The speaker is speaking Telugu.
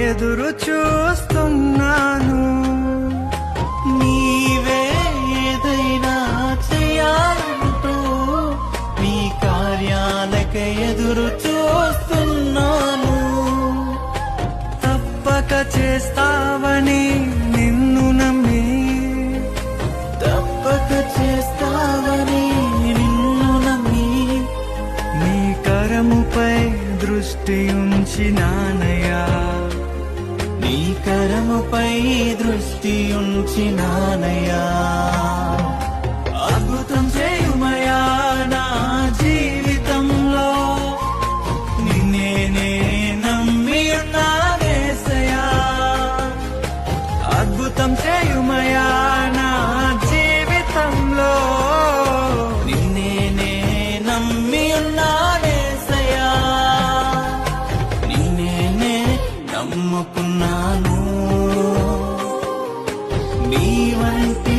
ఎదురు చూస్తున్నాను. నీవే ఏదైనా చేయాలంటూ నీ కార్యాలకై ఎదురు చూస్తున్నాను. తప్పక చేస్తావని నిన్ను నమ్మి, తప్పక చేస్తావని నిన్ను నమ్మి, నీ కరముపై దృష్టి ఉంచినానయ్యా. నీ కరముపై దృష్టి ఉంచినానయ్యా. అద్భుతం చేయుమయా నా జీవితంలో, నిన్నే నమ్మి ఉన్నానేసయ్యా. అద్భుతం చేయుమయా నా జీవితంలో, నిన్నే నమ్మి ఉన్నానేసయ్యా. నిన్నే నమ్ముకున్నాను. నీ వంటి